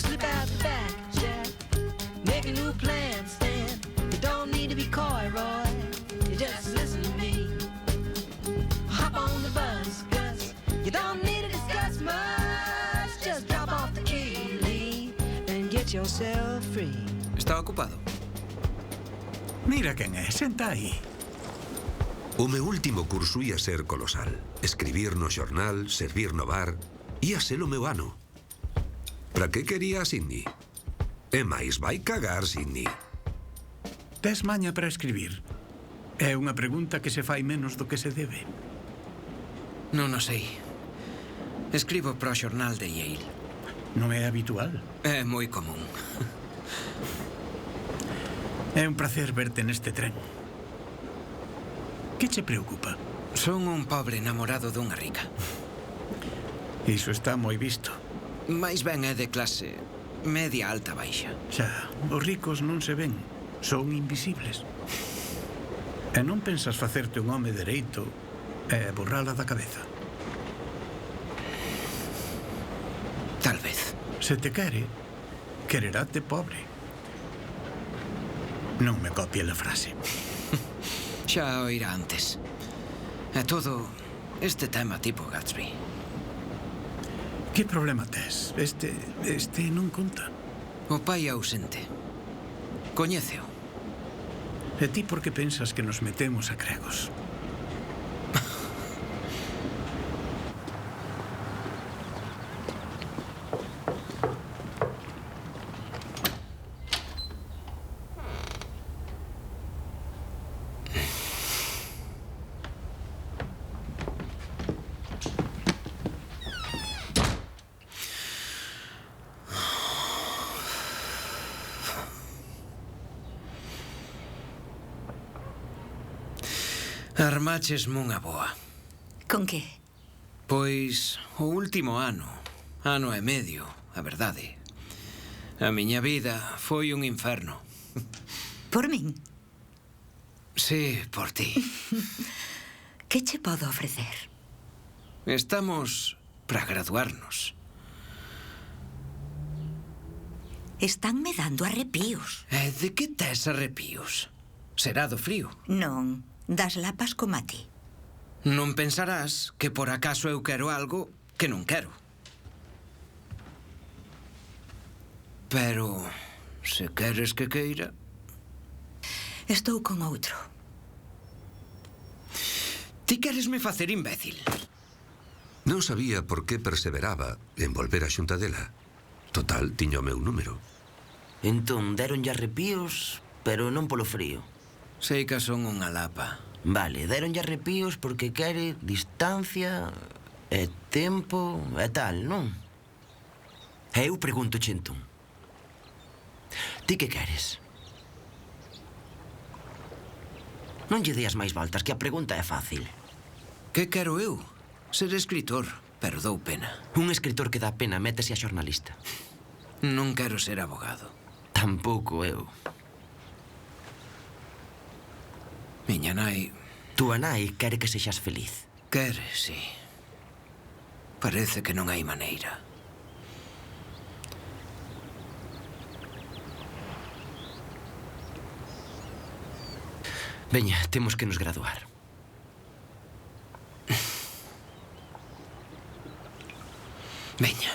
slip out the back, Jack. Make a new plan, Stan. You don't need to be coy, Roy. You just listen to me. Hop on the bus, Gus. You don't need to discuss much. Just drop off the key, Lee, and get yourself free. Está ocupado? Mira quen é, senta aí. O meu último curso ia ser colosal. Escribir no xornal, servir no bar. Ia ser o meu ano. Para que quería a Sidney? E máis vai cagar, Sidney. Tes maña para escribir? É unha pregunta que se fai menos do que se debe. Non o sei. Escribo pro xornal de Yale. Non é habitual. É moi común. É un placer verte neste tren. Que che preocupa? Son un pobre namorado dunha rica. Iso está moi visto. Mais ben é de clase media alta baixa. Xa, os ricos non se ven, son invisibles. E non pensas facerte un home dereito e borrala da cabeza? Tal vez. Se te quere, quereráte pobre. Non me copie a frase. Xa o irá antes. É todo este tema tipo Gatsby. Que problema tes? Este non conta. O pai ausente. Coñéceo. E ti por que pensas que nos metemos a cregos? Armáchesme unha boa. Con que? Pois o último ano e medio, a verdade. A miña vida foi un inferno. Por min? Sí, por ti. Que che podo ofrecer? Estamos para graduarnos. Estánme dando arrepíos. E de que tes arrepíos? Será do frío? Non, das lapas como a ti. Non pensarás que por acaso eu quero algo que non quero. Pero, se queres que queira... Estou con outro. Ti queresme facer imbécil. Non sabía por que perseveraba en volver a xunta dela. Total, tiña o meu número. Entón, deronlle arrepíos, pero non polo frío. Sei que son unha lapa. Vale, deronlle arrepíos porque quere distancia e tempo e tal, non? E eu pregunto, entón. Ti que queres? Non lle deas máis voltas, que a pregunta é fácil. Que quero eu? Ser escritor, pero dou pena. Un escritor que dá pena métese a xornalista. Non quero ser abogado. Tampouco eu. Miña nai... Túa nai quere que sexas feliz. Quere, sí. Parece que non hai maneira. Veña, temos que nos graduar. Veña.